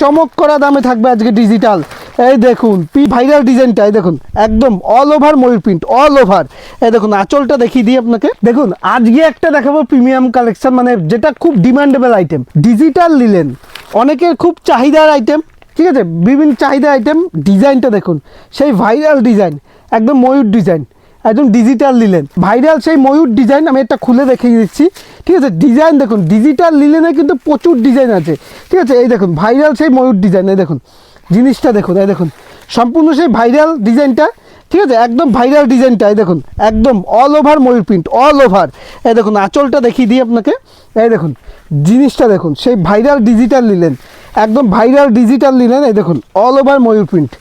চমক করা দামে থাকবে আজকে ডিজিটাল। এই দেখুন ভাইরাল ডিজাইনটা, এই দেখুন একদম অল ওভার ময়ূর প্রিন্ট, অল ওভার। এই দেখুন আঁচলটা দেখিয়ে দিই আপনাকে। দেখুন আজকে একটা দেখাবো প্রিমিয়াম কালেকশন, মানে যেটা খুব ডিমান্ডেবল আইটেম, ডিজিটাল লিলেন, অনেকের খুব চাহিদার আইটেম, ঠিক আছে, বিভিন্ন চাহিদার আইটেম। ডিজাইনটা দেখুন, সেই ভাইরাল ডিজাইন, একদম ময়ূর ডিজাইন, একদম ডিজিটাল লিলেন, ভাইরাল সেই ময়ূর ডিজাইন। আমি একটা খুলে দেখিয়ে দিচ্ছি, ঠিক আছে। ডিজাইন দেখুন, ডিজিটাল লিলেনে কিন্তু প্রচুর ডিজাইন আছে, ঠিক আছে। এই দেখুন ভাইরাল সেই ময়ূর ডিজাইন, এই দেখুন জিনিসটা দেখুন, এই দেখুন সম্পূর্ণ সেই ভাইরাল ডিজাইনটা, ঠিক আছে, একদম ভাইরাল ডিজাইনটা। এই দেখুন একদম অল ওভার ময়ূর প্রিন্ট, অল ওভার। এই দেখুন আঁচলটা দেখিয়ে দিই আপনাকে। এই দেখুন জিনিসটা দেখুন, সেই ভাইরাল ডিজিটাল লিলেন, একদম ভাইরাল ডিজিটাল লিলেন। এই দেখুন অল ওভার ময়ূর প্রিন্ট,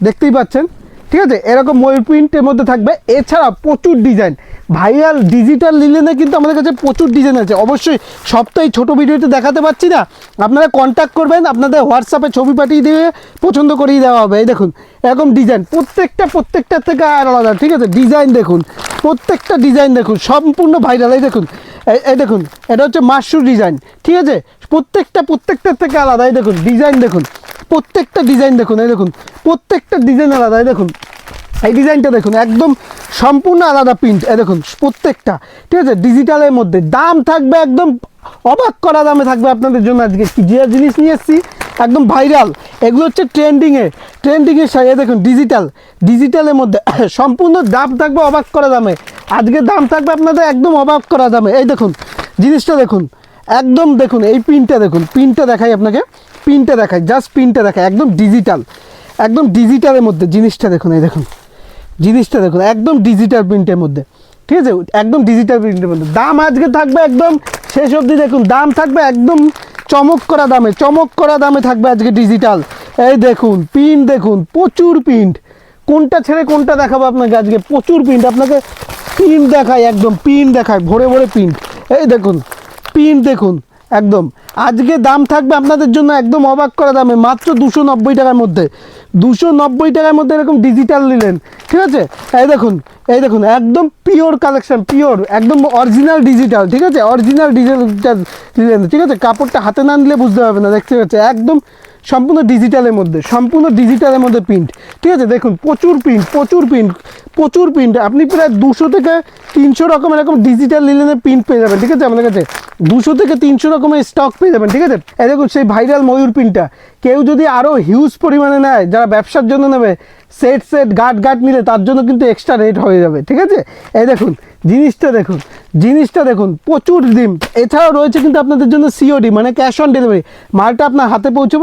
দেখতেই পাচ্ছেন, ঠিক আছে। এরকম ময়ূর প্রিন্টের মধ্যে থাকবে। এছাড়া প্রচুর ডিজাইন, ভাইরাল ডিজিটাল লিলেনে কিন্তু আমাদের কাছে প্রচুর ডিজাইন আছে। অবশ্যই সবটাই ছোটো ভিডিওতে দেখাতে পাচ্ছি না, আপনারা কন্ট্যাক্ট করবেন, আপনাদের হোয়াটসঅ্যাপে ছবি পাঠিয়ে দিয়ে পছন্দ করিয়ে দেওয়া হবে। এই দেখুন এরকম ডিজাইন, প্রত্যেকটার থেকে আর আলাদা, ঠিক আছে। ডিজাইন দেখুন, প্রত্যেকটা ডিজাইন দেখুন সম্পূর্ণ ভাইরাল। এই দেখুন, এই দেখুন এটা হচ্ছে মাশরুম ডিজাইন, ঠিক আছে, প্রত্যেকটার থেকে আলাদা। এই দেখুন ডিজাইন দেখুন, প্রত্যেকটা ডিজাইন দেখুন, এই দেখুন প্রত্যেকটা ডিজাইন আলাদা। এই দেখুন এই ডিজাইনটা দেখুন, একদম সম্পূর্ণ আলাদা প্রিন্ট। এই দেখুন প্রত্যেকটা, ঠিক আছে, ডিজিটালের মধ্যে। দাম থাকবে একদম অবাক করা দামে থাকবে আপনাদের জন্য আজকে যে জিনিস নিয়ে এসেছি, একদম ভাইরাল। এগুলো হচ্ছে ট্রেন্ডিংয়ের সাথে দেখুন ডিজিটালের মধ্যে সম্পূর্ণ দাম থাকবে অবাক করা দামে। আজকে দাম থাকবে আপনাদের একদম অবাক করা দামে। এই দেখুন জিনিসটা দেখুন, একদম দেখুন এই প্রিন্টটা দেখুন, প্রিন্টটা দেখাই আপনাকে, প্রিন্টটা দেখাই, জাস্ট প্রিন্টটা দেখাই, একদম ডিজিটালের মধ্যে। জিনিসটা দেখুন, এই দেখুন জিনিসটা দেখুন, একদম ডিজিটাল প্রিন্টের মধ্যে, ঠিক আছে, একদম ডিজিটাল প্রিন্টের মধ্যে। দাম আজকে থাকবে একদম শেষ অবধি দেখুন, দাম থাকবে একদম চমক করা দামে থাকবে আজকে ডিজিটাল। এই দেখুন প্রিন্ট দেখুন, প্রচুর প্রিন্ট, কোনটা ছেড়ে কোনটা দেখাবো আপনাকে আজকে। প্রচুর প্রিন্ট, আপনাকে প্রিন্ট দেখায়, একদম প্রিন্ট দেখায়, ভরে প্রিন্ট। এই দেখুন প্রিন্ট দেখুন, একদম আজকে দাম থাকবে আপনাদের জন্য একদম অবাক করা দামে, মাত্র 290 টাকার মধ্যে। 290 টাকার মধ্যে এরকম ডিজিটাল নিলেন, ঠিক আছে। এই দেখুন একদম পিওর কালেকশন, পিওর একদম অরিজিনাল ডিজিটাল, ঠিক আছে, অরিজিনাল ডিজিটাল নিলেন, ঠিক আছে। কাপড়টা হাতে না নিলে বুঝতে পারবে না, দেখতে পাচ্ছে একদম সম্পূর্ণ ডিজিটালের মধ্যে প্রিন্ট, ঠিক আছে। দেখুন প্রচুর প্রিন্ট, আপনি প্রায় 200 থেকে 300 রকম এরকম ডিজিটাল লিলেনের প্রিন্ট পেয়ে যাবেন, ঠিক আছে। আমাদের কাছে 200 থেকে 300 রকমের স্টক পেয়ে যাবেন, ঠিক আছে। এই দেখুন সেই ভাইরাল ময়ূর প্রিন্টটা, কেউ যদি আরও হিউজ পরিমাণে নেয়, যারা ব্যবসার জন্য নেবে, সেট গার্ড নিলে তার জন্য কিন্তু এক্সট্রা রেট হয়ে যাবে, ঠিক আছে। এই দেখুন জিনিসটা দেখুন প্রচুর ডিম। এছাড়াও রয়েছে কিন্তু আপনাদের জন্য সিওডি, মানে ক্যাশ অন ডেলিভারি, মালটা আপনার হাতে পৌঁছবে